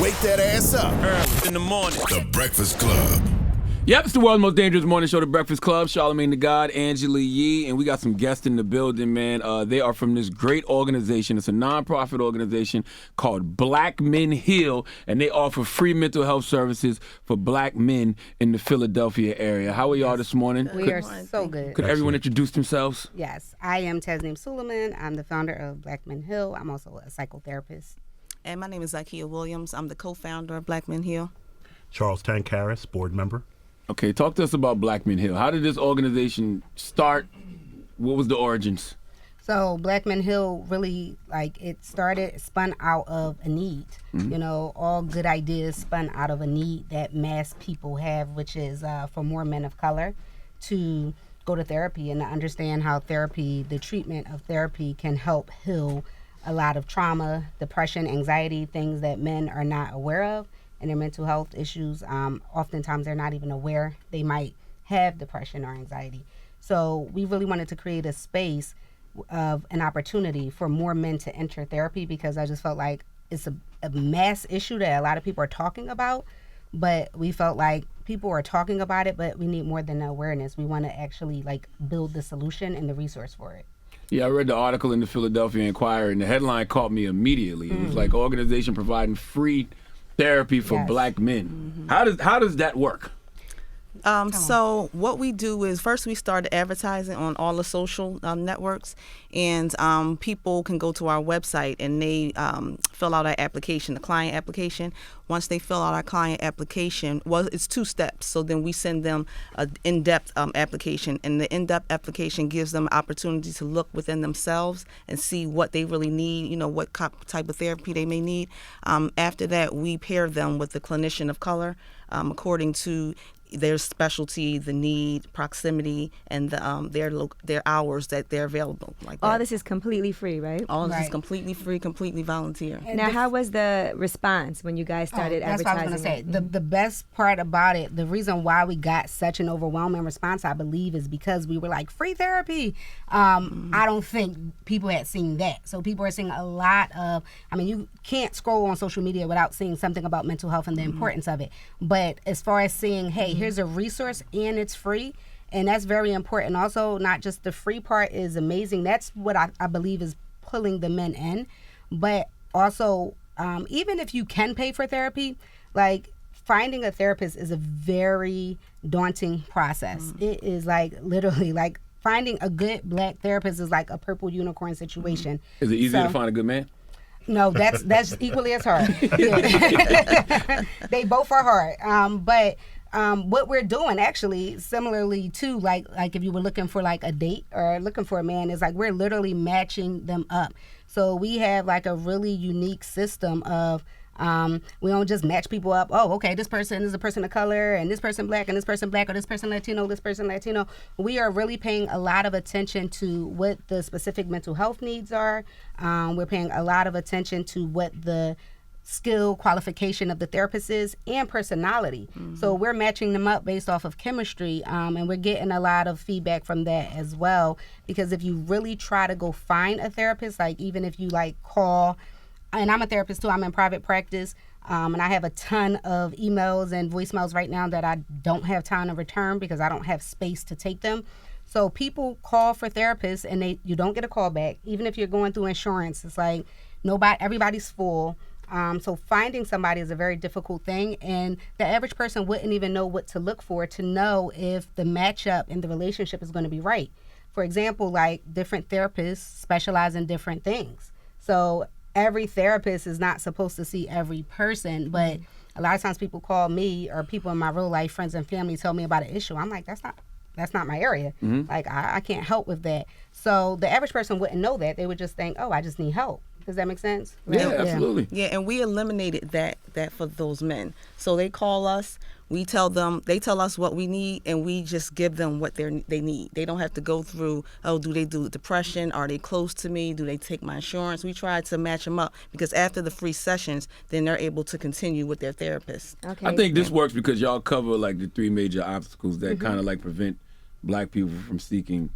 Wake that ass up. Early in the morning. The Breakfast Club. Yep, it's the world's most dangerous morning show, The Breakfast Club. Charlamagne the God, Angela Yee, and we got some guests in the building, man. They are from this great organization. It's a nonprofit organization called Black Men Heal, and they offer free mental health services for black men in the Philadelphia area. How are y'all this morning? We are so good. Could everyone introduce themselves? Yes, I am Tasneem Suleiman. I'm the founder of Black Men Heal. I'm also a psychotherapist. And my name is Zakia Williams. I'm the co-founder of Black Men Heal. Charles Tancaris, board member. Okay, talk to us about Black Men Heal. How did this organization start? What was the origins? So Black Men Heal really, it spun out of a need. Mm-hmm. You know, all good ideas spun out of a need that mass people have, which is for more men of color to go to therapy and to understand how the treatment of therapy can help heal a lot of trauma, depression, anxiety, things that men are not aware of. And their mental health issues, oftentimes they're not even aware they might have depression or anxiety. So we really wanted to create a space of an opportunity for more men to enter therapy, because I just felt like it's a mass issue that a lot of people are talking about, but we felt like people are talking about it, but we need more than awareness. We want to actually build the solution and the resource for it. Yeah, I read the article in the Philadelphia Inquirer, and the headline caught me immediately. It was like organization providing free therapy for black men. Mm-hmm. How does that work? So what we do is first we started advertising on all the social networks, and people can go to our website and they fill out our application, the client application. Once they fill out our client application, it's 2 steps. So then we send them an in-depth application, and the in-depth application gives them opportunity to look within themselves and see what they really need, you know, what type of therapy they may need. After that, we pair them with a clinician of color according to their specialty, the need, proximity, and their hours that they're available. All this is completely free, right? All this is completely free, completely volunteer. And now, how was the response when you guys started that's advertising? That's what I was going to say. The best part about it, the reason why we got such an overwhelming response, I believe, is because we were like, free therapy. I don't think people had seen that. So people are seeing a lot of, you can't scroll on social media without seeing something about mental health and the importance of it. But as far as seeing, hey, here's a resource and it's free, and that's very important. Also, not just the free part is amazing. That's what I believe is pulling the men in. But also, even if you can pay for therapy, finding a therapist is a very daunting process. It is literally finding a good black therapist is like a purple unicorn situation. Is it easy to find a good man? No, that's equally as hard. They both are hard. But what we're doing actually, similarly to if you were looking for a date or looking for a man, is we're literally matching them up. So we have a really unique system of we don't just match people up. Oh, okay, this person is a person of color, and this person black, and this person black, or this person Latino, this person Latino. We are really paying a lot of attention to what the specific mental health needs are. We're paying a lot of attention to what the skill qualification of the therapist is and personality. So we're matching them up based off of chemistry, and we're getting a lot of feedback from that as well, because if you really try to go find a therapist, even if you call, and I'm a therapist too, I'm in private practice, and I have a ton of emails and voicemails right now that I don't have time to return because I don't have space to take them. So people call for therapists and you don't get a call back. Even if you're going through insurance, it's everybody's full. So finding somebody is a very difficult thing, and the average person wouldn't even know what to look for to know if the matchup in the relationship is going to be right. For example, different therapists specialize in different things. So every therapist is not supposed to see every person, but a lot of times people call me, or people in my real life, friends and family, tell me about an issue. I'm like, that's not my area. I can't help with that. So the average person wouldn't know that. They would just think, oh, I just need help. Does that make sense? Yeah, absolutely. Yeah, and we eliminated that for those men. So they call us, they tell us what we need, and we just give them what they need. They don't have to go through, do they do depression? Are they close to me? Do they take my insurance? We try to match them up, because after the free sessions, then they're able to continue with their therapist. Okay. I think this works because y'all cover the 3 major obstacles that kind of prevent black people from seeking,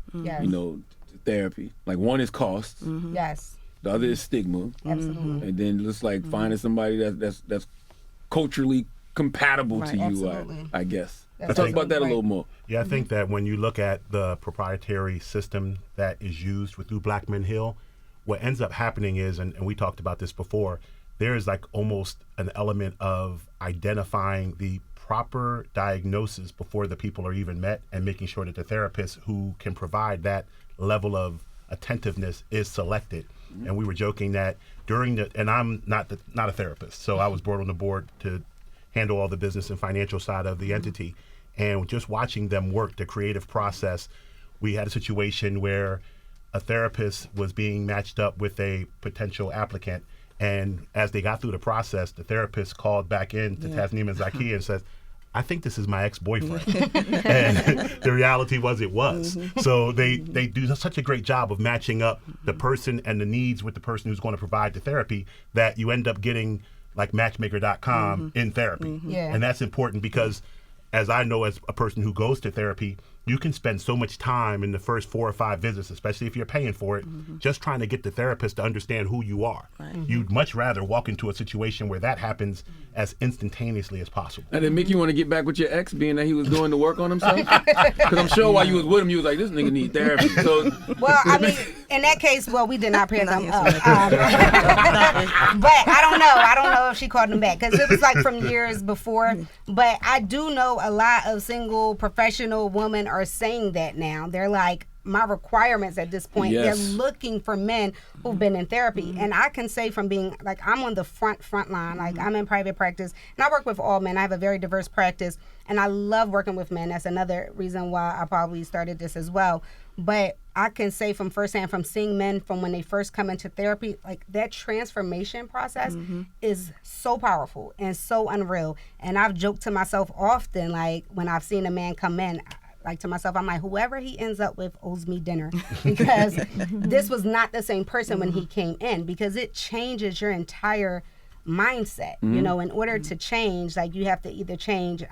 therapy. One is cost. Yes. The other is stigma. Absolutely. And then just finding somebody that's culturally compatible to Right, you, absolutely. I guess. That's Talk about that a right. little more. Yeah, I think that when you look at the proprietary system that is used through Black Men Heal, what ends up happening is, and we talked about this before, there is like almost an element of identifying the proper diagnosis before the people are even met and making sure that the therapist who can provide that level of attentiveness is selected. And we were joking that during the, and I'm not a therapist, so I was brought on the board to handle all the business and financial side of the entity. And just watching them work the creative process, we had a situation where a therapist was being matched up with a potential applicant. And as they got through the process, the therapist called back in to Tasneem and Zakiya and says, I think this is my ex-boyfriend. And the reality was it was. So they do such a great job of matching up the person and the needs with the person who's going to provide the therapy that you end up getting like matchmaker.com in therapy. Yeah. And that's important because as I know as a person who goes to therapy, you can spend so much time in the first 4 or 5 visits, especially if you're paying for it, just trying to get the therapist to understand who you are. You'd much rather walk into a situation where that happens as instantaneously as possible. And then make you want to get back with your ex, being that he was doing the work on himself? Because I'm sure while you was with him, you was like, this nigga need therapy. So, Well, I mean, in that case, well, we did not pair them up. But I don't know if she called him back because it was like from years before. But I do know a lot of single professional women are saying that now. They're like, my requirements at this point, Yes. they're looking for men who've been in therapy. And I can say from being, like, I'm on the front line. Like, I'm in private practice. And I work with all men. I have a very diverse practice. And I love working with men. That's another reason why I probably started this as well. But I can say from firsthand, from seeing men from when they first come into therapy, like that transformation process is so powerful and so unreal. And I've joked to myself often, like when I've seen a man come in, like to myself, I'm like, whoever he ends up with owes me dinner because this was not the same person when he came in, because it changes your entire mindset. You know, in order to change, like you have to either change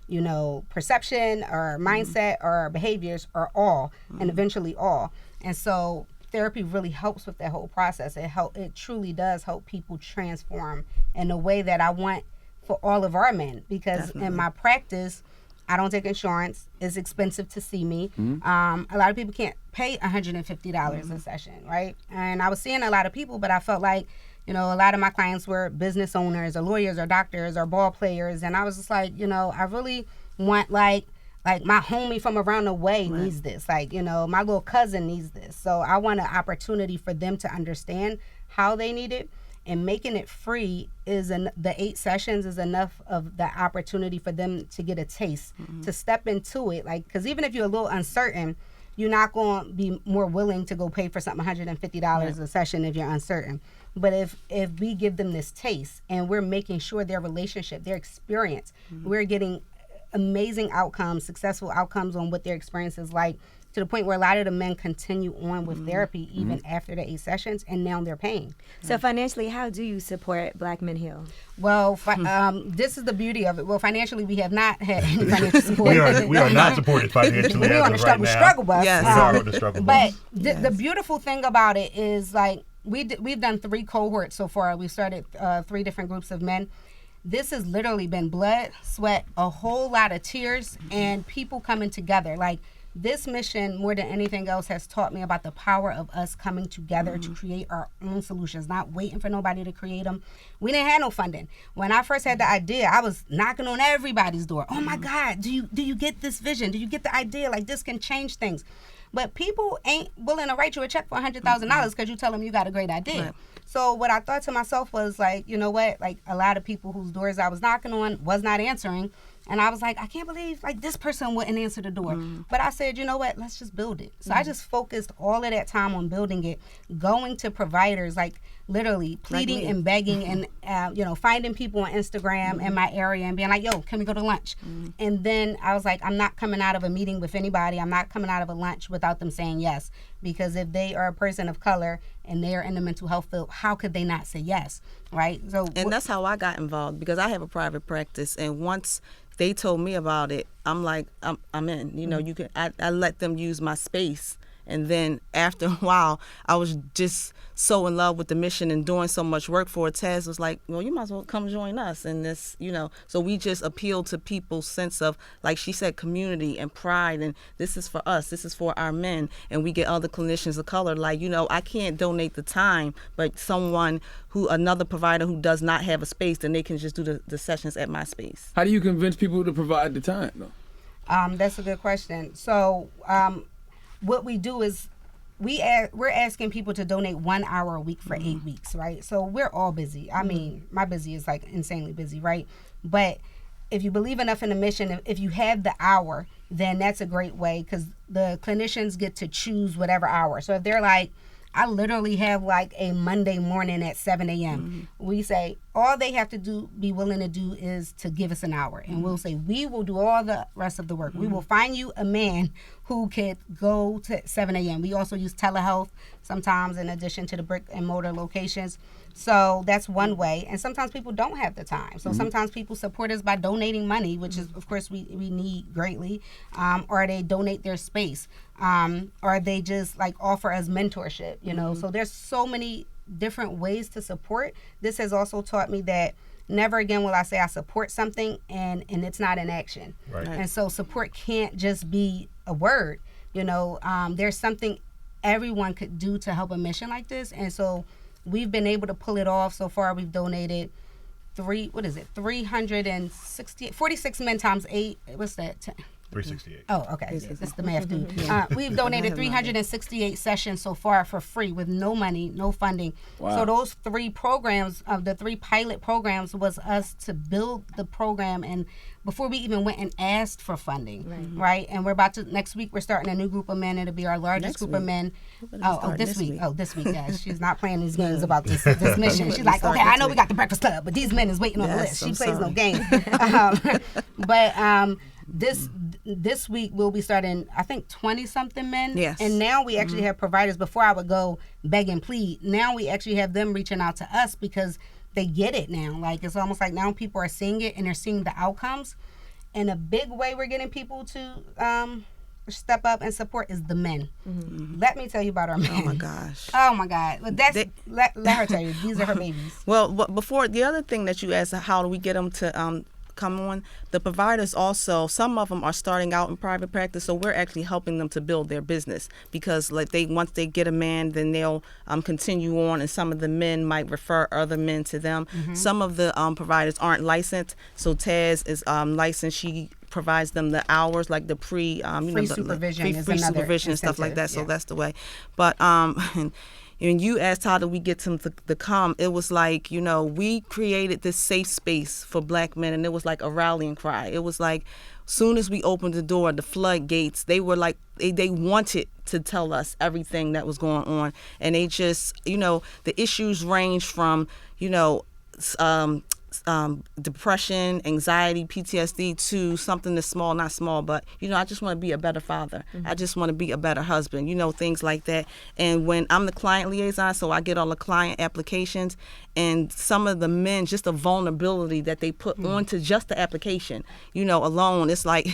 you know, perception or mindset or behaviors or all, and eventually all. And so therapy really helps with that whole process. It truly does help people transform in a way that I want for all of our men, because in my practice, I don't take insurance. It's expensive to see me. A lot of people can't pay $150 a session, right? And I was seeing a lot of people, but I felt like, you know, a lot of my clients were business owners or lawyers or doctors or ball players. And I was just like, you know, I really want like my homie from around the way needs this. Like, you know, my little cousin needs this. So I want an opportunity for them to understand how they need it. And making it free is the 8 sessions is enough of the opportunity for them to get a taste, to step into it. Like, because even if you're a little uncertain, you're not going to be more willing to go pay for something $150 a session if you're uncertain. But if we give them this taste and we're making sure their relationship, their experience, we're getting amazing outcomes, successful outcomes on what their experience is like, to the point where a lot of the men continue on with therapy even after the 8 sessions, and now they're paying. So financially, how do you support Black Men Heal? Well, this is the beauty of it. Well, financially, we have not had any financial support. We are not supported financially We're as on of the right now. struggle bus. Yes. We are on the struggle bus. But the beautiful thing about it is, like, we've done 3 cohorts so far. We started 3 different groups of men. This has literally been blood, sweat, a whole lot of tears, and people coming together. Like, this mission, more than anything else, has taught me about the power of us coming together to create our own solutions, not waiting for nobody to create them. We didn't have no funding. When I first had the idea, I was knocking on everybody's door. Oh my God, do you get this vision? Do you get the idea? Like, this can change things. But people ain't willing to write you a check for $100,000 because you tell them you got a great idea. Right. So what I thought to myself was, like, you know what? Like, a lot of people whose doors I was knocking on was not answering. And I was like, I can't believe, like, this person wouldn't answer the door. But I said, you know what? Let's just build it. So I just focused all of that time on building it, going to providers, like, literally pleading and begging and, you know, finding people on Instagram in my area and being like, yo, can we go to lunch? And then I was like, I'm not coming out of a meeting with anybody. I'm not coming out of a lunch without them saying yes. Because if they are a person of color and they are in the mental health field, how could they not say yes, right? So, and that's how I got involved, because I have a private practice, and once they told me about it, I'm like, I'm in. You know, you can. I let them use my space, And then after a while, I was just so in love with the mission and doing so much work for it. Taz was like, well, you might as well come join us in this, So we just appealed to people's sense of, like she said, community and pride. And this is for us. This is for our men. And we get other clinicians of color. Like, I can't donate the time, but another provider who does not have a space, then they can just do the sessions at my space. How do you convince people to provide the time, though? That's a good question. So what we do is we're asking people to donate 1 hour a week for 8 weeks, right? So we're all busy. I mean, my busy is like insanely busy, right? But if you believe enough in the mission, if you have the hour, then that's a great way, because the clinicians get to choose whatever hour. So if they're like, I literally have like a Monday morning at 7 a.m. We say all they have to be willing to do is to give us an hour. And we'll say, we will do all the rest of the work. We will find you a man who could go to 7 a.m. We also use telehealth sometimes in addition to the brick and mortar locations. So that's one way. And sometimes people don't have the time. So sometimes people support us by donating money, which is, of course, we need greatly, or they donate their space, or they just like offer us mentorship, So there's so many different ways to support. This has also taught me that never again will I say I support something and it's not in action. Right. And so support can't just be a word, there's something everyone could do to help a mission like this. And so we've been able to pull it off. So far, we've donated 46 men times 8. What's that? 368. Oh, okay. That's the math dude. We've donated 368 sessions so far for free with no money, no funding. Wow. So those 3 programs, the 3 pilot programs, was us to build the program, and before we even went and asked for funding, right? And we're about to, next week, we're starting a new group of men. It'll be our largest group of men. This week, guys. She's not playing these games about this mission. She's like, okay, I know we got the Breakfast Club, but these men is waiting on the list. She plays no game. This week we'll be starting, I think, 20-something men. Yes. And now we actually have providers. Before I would go beg and plead. Now we actually have them reaching out to us because they get it now. Like, it's almost like now people are seeing it and they're seeing the outcomes. And a big way we're getting people to step up and support is the men. Let me tell you about our men. Oh my gosh. Oh my God. But that's let her tell you. These are her babies. Well, before, the other thing that you asked, how do we get them to come on? The providers also, some of them are starting out in private practice, so we're actually helping them to build their business, because once they get a man, then they'll continue on, and some of the men might refer other men to them. Some of the providers aren't licensed, so Taz is licensed. She provides them the hours, like the free supervision, free supervision and stuff like that. So that's the way. But and you asked how do we get them to come, it was like, we created this safe space for Black men, and it was like a rallying cry. It was like, soon as we opened the door, the floodgates, they were like, they wanted to tell us everything that was going on. And they just, the issues range from, depression, anxiety, PTSD, to something that's small, not small, but, I just want to be a better father. I just want to be a better husband, things like that. And when I'm the client liaison, so I get all the client applications, and some of the men, just the vulnerability that they put onto just the application, alone, it's like,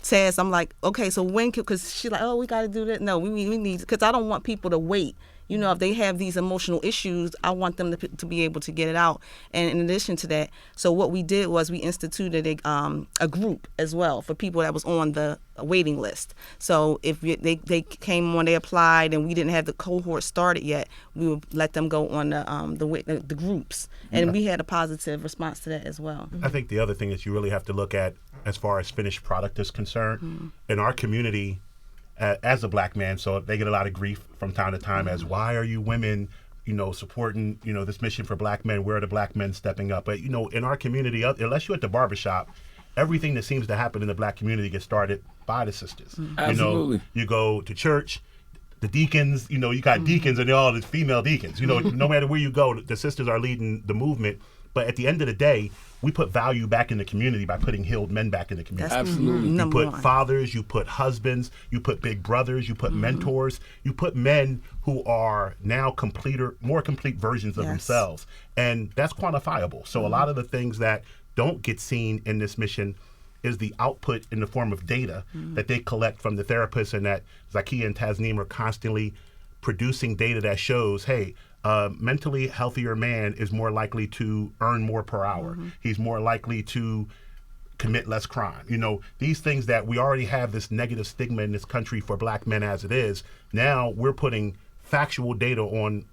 Taz, I'm like, okay, so when, because she's like, oh, we got to do that. No, we need, because I don't want people to wait. If they have these emotional issues, I want them to be able to get it out. And in addition to that, so what we did was we instituted a group as well for people that was on the waiting list. So if they came on, they applied, and we didn't have the cohort started yet, we would let them go on the groups. And we had a positive response to that as well. I think the other thing that you really have to look at as far as finished product is concerned, in our community, as a Black man, so they get a lot of grief from time to time as, why are you women, supporting, this mission for Black men? Where are the Black men stepping up? But, in our community, unless you're at the barbershop, everything that seems to happen in the Black community gets started by the sisters. Absolutely. You go to church, the deacons, you got deacons, and they're all the female deacons. No matter where you go, the sisters are leading the movement. But at the end of the day, we put value back in the community by putting healed men back in the community. Absolutely. You put fathers, you put husbands, you put big brothers, you put mentors, you put men who are now more complete versions of themselves. And that's quantifiable. So a lot of the things that don't get seen in this mission is the output in the form of data that they collect from the therapists, and that Zakia and Tasneem are constantly producing data that shows, hey, a mentally healthier man is more likely to earn more per hour. He's more likely to commit less crime. You know, these things that we already have this negative stigma in this country for black men as it is. Now we're putting factual data on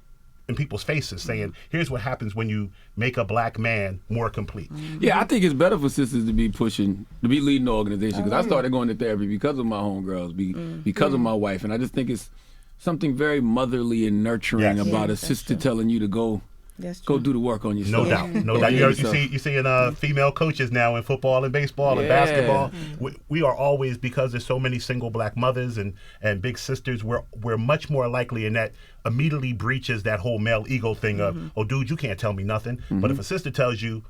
in people's faces saying, here's what happens when you make a black man more complete. Yeah, I think it's better for sisters to be leading the organization, because I started going to therapy because of my homegirls, because of my wife, and I just think it's something very motherly and nurturing about a sister telling you to go do the work on yourself. No doubt. You see female coaches now in football and baseball and basketball. We are always, because there's so many single black mothers and big sisters, we're much more likely, and that immediately breaches that whole male ego thing of, oh, dude, you can't tell me nothing. But if a sister tells you,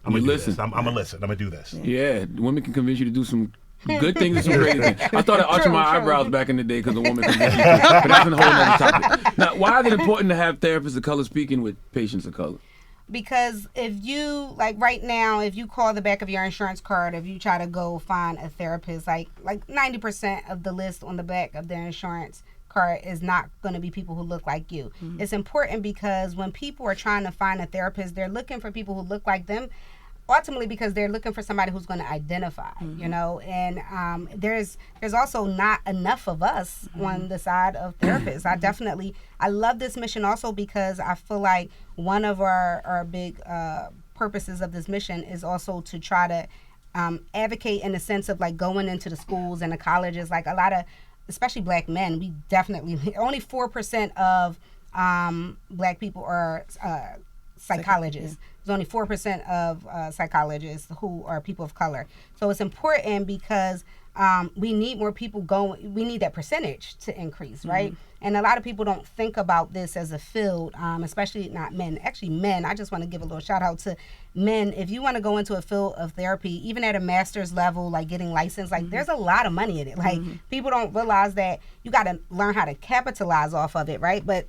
I'm going to listen. I'm going to listen. I'm going to do this. Yeah, women can convince you to do some good things and some crazy things. I started arching my eyebrows back in the day because a woman convinced me to, but that's a whole other topic. Now, why is it important to have therapists of color speaking with patients of color? Because if you, like right now, if you call the back of your insurance card, if you try to go find a therapist, like 90% of the list on the back of their insurance card is not going to be people who look like you. It's important because when people are trying to find a therapist, they're looking for people who look like them, ultimately because they're looking for somebody who's going to identify, you know, and there's also not enough of us on the side of therapists. I love this mission also because I feel like one of our big purposes of this mission is also to try to advocate in the sense of like going into the schools and the colleges. Like a lot of, especially black men, we definitely, only 4% of black people are psychologists. There's only 4% of psychologists who are people of color. So it's important because we need more people going. We need that percentage to increase, right? And a lot of people don't think about this as a field, especially not men. Actually, men, I just want to give a little shout out to men. If you want to go into a field of therapy, even at a master's level, like getting licensed, like there's a lot of money in it. Like people don't realize that you got to learn how to capitalize off of it, right? But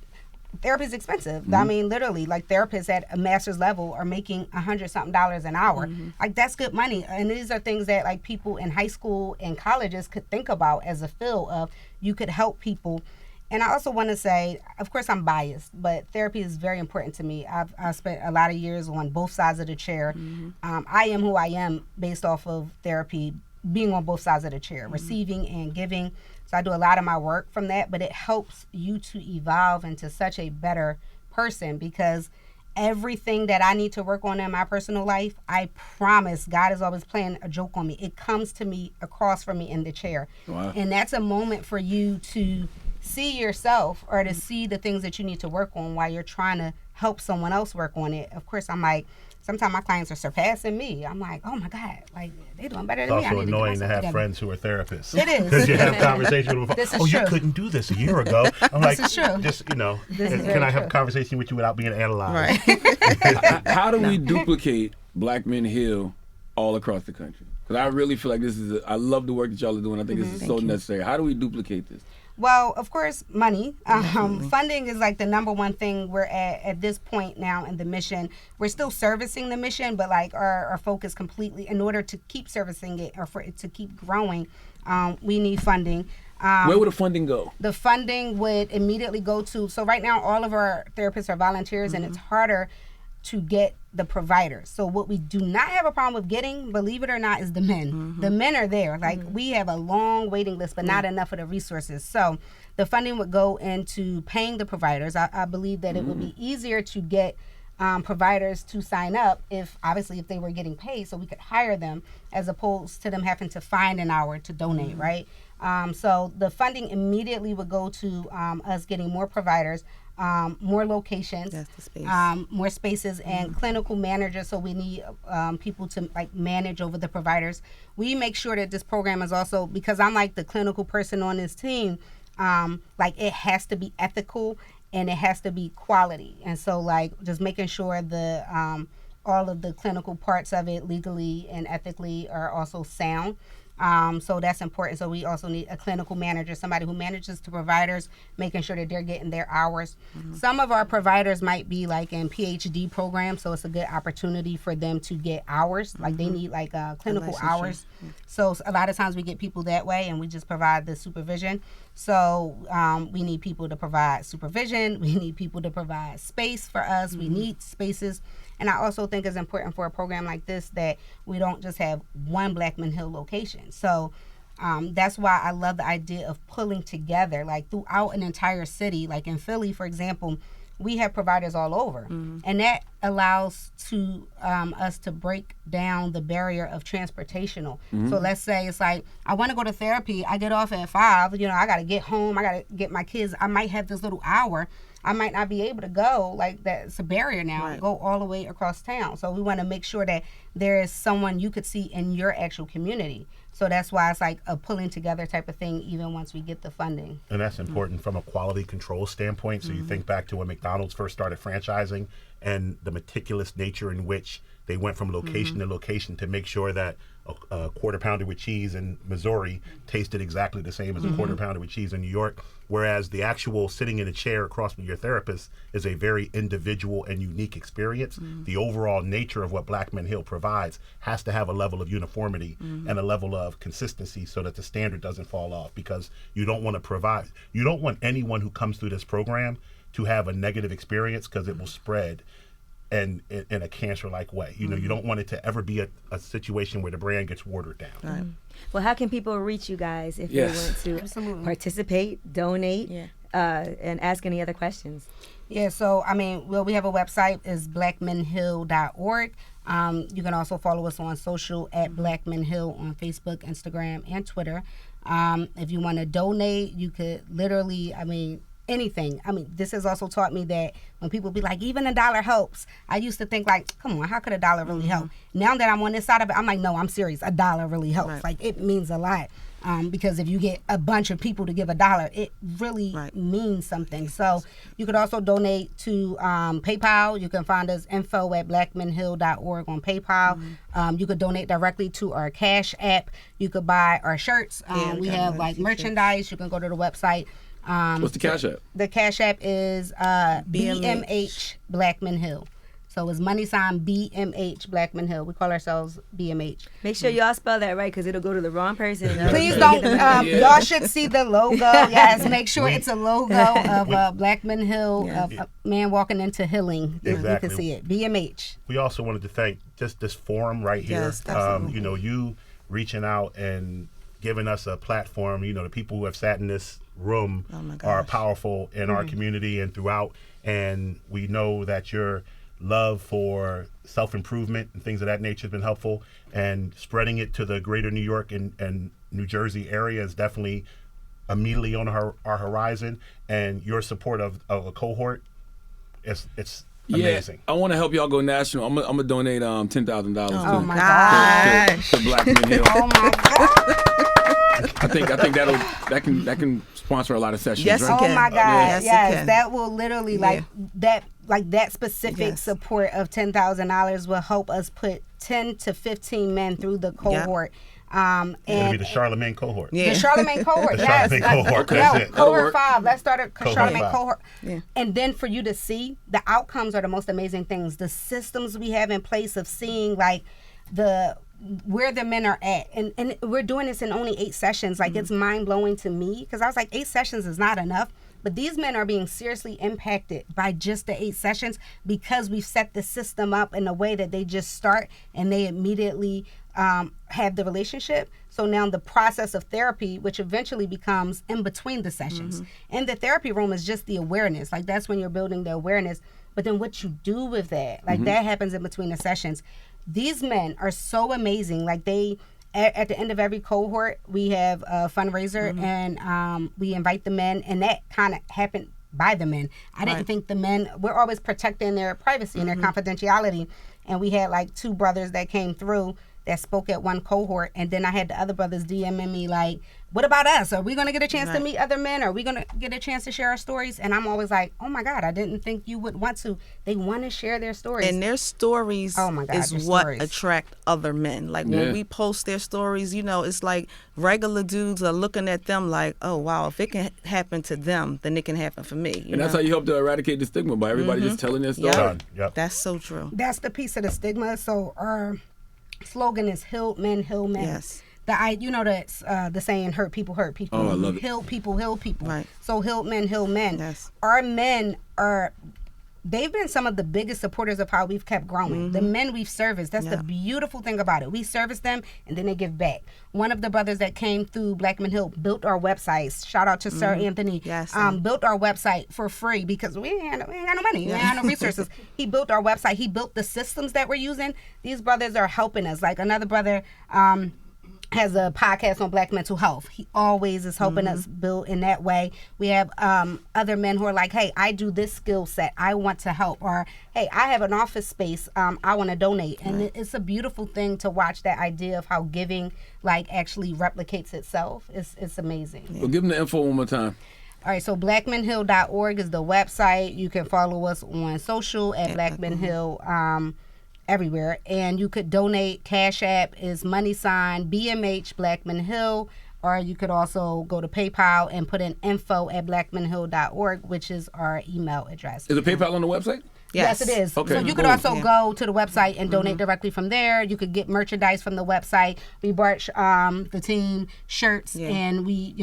therapy is expensive. I mean, literally, like therapists at a master's level are making $100-something an hour. Like that's good money. And these are things that like people in high school and colleges could think about as a field of you could help people. And I also want to say, of course, I'm biased, but therapy is very important to me. I've spent a lot of years on both sides of the chair. I am who I am based off of therapy, being on both sides of the chair, receiving and giving. So I do a lot of my work from that, but it helps you to evolve into such a better person because everything that I need to work on in my personal life, I promise God is always playing a joke on me. It comes to me across from me in the chair. Wow. And that's a moment for you to see yourself or to see the things that you need to work on while you're trying to help someone else work on it. Of course, I'm like, sometimes my clients are surpassing me. I'm like, oh my God, like they're doing better than me. It's also annoying to have friends who are therapists. It is. Because you have conversations with them. This is true. You couldn't do this a year ago. I'm like, this is true. Just, can true. I have a conversation with you without being analyzed? Right. How do we duplicate Black Men Heal all across the country? Because I really feel like I love the work that y'all are doing. I think this is so necessary. How do we duplicate this? Well, of course, money. Funding is like the number one thing we're at this point now in the mission. We're still servicing the mission, but like our focus completely, in order to keep servicing it or for it to keep growing, we need funding. Where would the funding go? The funding would immediately go to, so right now all of our therapists are volunteers and it's harder to get the providers. So what we do not have a problem with getting, believe it or not, is the men. The men are there. Like we have a long waiting list, but not enough of the resources. So the funding would go into paying the providers. I believe that it would be easier to get providers to sign up if they were getting paid, so we could hire them as opposed to them having to find an hour to donate, right? So the funding immediately would go to us getting more providers, more locations, more spaces, and clinical managers. So we need people to like manage over the providers. We make sure that this program is also, because I'm like the clinical person on this team, like it has to be ethical and it has to be quality. And so like just making sure the all of the clinical parts of it legally and ethically are also sound. So that's important. So we also need a clinical manager, somebody who manages the providers, making sure that they're getting their hours. Some of our providers might be like in PhD programs, so it's a good opportunity for them to get hours. Like they need like clinical hours. So a lot of times we get people that way, and we just provide the supervision. So we need people to provide supervision. We need people to provide space for us. We need spaces. And I also think it's important for a program like this that we don't just have one Blackman Hill location. So that's why I love the idea of pulling together, like throughout an entire city. Like in Philly, for example, we have providers all over. And that allows to us to break down the barrier of transportational. So let's say it's like, I want to go to therapy. I get off at 5. I got to get home. I got to get my kids. I might have this little hour. I might not be able to go. Like, that's a barrier now. Go all the way across town. So we want to make sure that there is someone you could see in your actual community. So that's why it's like a pulling together type of thing, even once we get the funding. And that's important from a quality control standpoint. So you think back to when McDonald's first started franchising and the meticulous nature in which they went from location to location to make sure that a quarter pounder with cheese in Missouri tasted exactly the same as a quarter pounder with cheese in New York. Whereas the actual sitting in a chair across from your therapist is a very individual and unique experience. The overall nature of what Blackman Hill provides has to have a level of uniformity and a level of consistency so that the standard doesn't fall off, because you don't want anyone who comes through this program to have a negative experience, because it will spread and in a cancer-like way. You don't want it to ever be a situation where the brand gets watered down. Well, how can people reach you guys if they want to participate, donate, and ask any other questions? Yeah, so, we have a website, is blackmanhill.org. You can also follow us on social at Blackman Hill on Facebook, Instagram, and Twitter. If you want to donate, you could literally, anything. This has also taught me that when people be like, even $1 helps, I used to think like, come on, how could $1 really help? Now that I'm on this side of it, I'm like, no, I'm serious. $1 really helps. Like, it means a lot. Because if you get a bunch of people to give $1, it really means something. So you could also donate to PayPal. You can find us info@blackmanhill.org on PayPal. You could donate directly to our Cash App. You could buy our shirts. We have like merchandise. You can go to the website. What's the Cash App? The Cash App is BMH Blackman Hill. So it's $ BMH Blackman Hill. We call ourselves BMH. Make sure y'all spell that right, because it'll go to the wrong person. Please don't. Y'all should see the logo. Yes, make sure it's a logo of Blackman Hill, a man walking into healing. Exactly. You can see it. BMH. We also wanted to thank just this forum right here. Yes, absolutely. You reaching out and giving us a platform. The people who have sat in this room are powerful in our community and throughout. And we know that your love for self-improvement and things of that nature has been helpful, and spreading it to the greater New York and New Jersey area is definitely immediately on our horizon. And your support of a cohort, it's amazing. I want to help y'all go national. I'm gonna donate $10,000 Oh my gosh. to Blackman Hill. Oh my God. I think that can sponsor a lot of sessions. Yes, right? Oh my God! Yes, it Yes, can. that will literally that specific support of $10,000 will help us put 10 to 15 men through the cohort. It'll be And the Charlamagne cohort. the Charlamagne cohort, The yes. Charlamagne cohort, that's it. That'll Cohort work. 5. Let's start a Charlamagne 5. cohort. Yeah. And then for you to see, the outcomes are the most amazing things. The systems we have in place of seeing like where the men are at. And we're doing this in only 8 sessions. Like, it's mind-blowing to me, because I was like, 8 sessions is not enough. But these men are being seriously impacted by just the 8 sessions, because we've set the system up in a way that they just start and they immediately have the relationship. So now the process of therapy, which eventually becomes in between the sessions. And the therapy room is just the awareness. Like, that's when you're building the awareness. But then what you do with that, like that happens in between the sessions. These men are so amazing. Like, they, at the end of every cohort, we have a fundraiser and we invite the men, and that kind of happened by the men. I didn't think the men, we're always protecting their privacy and their confidentiality. And we had like 2 brothers that came through that spoke at one cohort, and then I had the other brothers DMing me like, what about us? Are we going to get a chance to meet other men? Are we going to get a chance to share our stories? And I'm always like, oh my God, I didn't think you would want to. They want to share their stories. And their stories is what attract other men. Like when we post their stories, you know, it's like regular dudes are looking at them like, oh wow, if it can happen to them, then it can happen for me. And that's how you help to eradicate the stigma, by everybody just telling their story. Yep. That's so true. That's the piece of the stigma. So our slogan is heal men, heal men. Yes. The saying, hurt people, hurt people. Oh, I love it. Heal people, heal people. Right. So heal men, heal men. Yes. Our men they've been some of the biggest supporters of how we've kept growing. The men we've serviced, that's the beautiful thing about it. We service them and then they give back. One of the brothers that came through Black Men Hill built our website. Shout out to Sir Anthony. Yes. Built our website for free because we ain't got no money. We ain't got no resources. He built our website. He built the systems that we're using. These brothers are helping us. Like another brother, has a podcast on Black mental health. He always is helping us build in that way. We have other men who are like, hey, I do this skill set. I want to help. Or, hey, I have an office space. I want to donate. And it's a beautiful thing to watch that idea of how giving like actually replicates itself. It's amazing. Well, give them the info one more time. All right, so blackmenhill.org is the website. You can follow us on social at Black Men Hill. Everywhere, and you could donate. Cash App is $BMH Blackman Hill, or you could also go to PayPal and put in info@blackmenhill.org, which is our email address. Is the PayPal on the website? Yes, it is. Okay, so you could also go to the website and donate directly from there. You could get merchandise from the website. We bought the team shirts, and we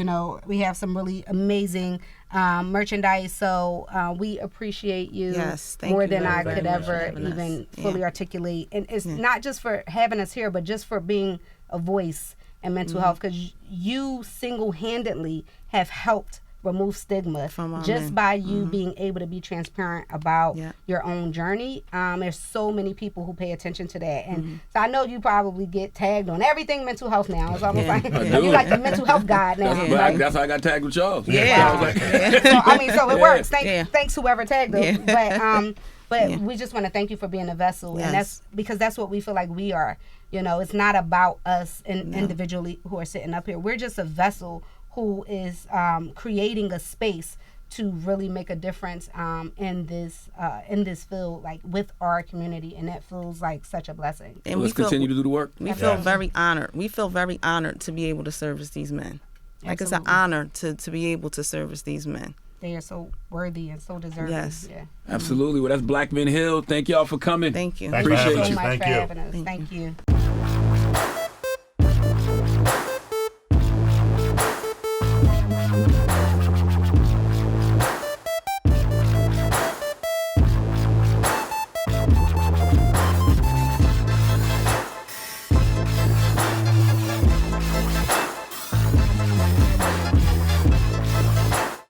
have some really amazing merchandise. So we appreciate you more than I could ever even fully articulate. And it's not just for having us here, but just for being a voice in mental health, because you single-handedly have helped remove stigma just by you being able to be transparent about your own journey. There's so many people who pay attention to that, and so I know you probably get tagged on everything mental health now. It's almost like you're like the mental health guide now. That's how I got tagged with y'all. So it works. Thanks whoever tagged us. But we just want to thank you for being a vessel, and that's because that's what we feel like we are. You know, it's not about us individually who are sitting up here. We're just a vessel who is creating a space to really make a difference in this field, like with our community, and that feels like such a blessing. And let's continue to do the work. We feel very honored. We feel very honored to be able to service these men. Like it's an honor to be able to service these men. They are so worthy and so deserving. Yes. Yeah. Absolutely. Well, that's Black Men Hill. Thank y'all for coming. Thank you. Thanks Appreciate for you. So much Thank for you. having us. Thank you.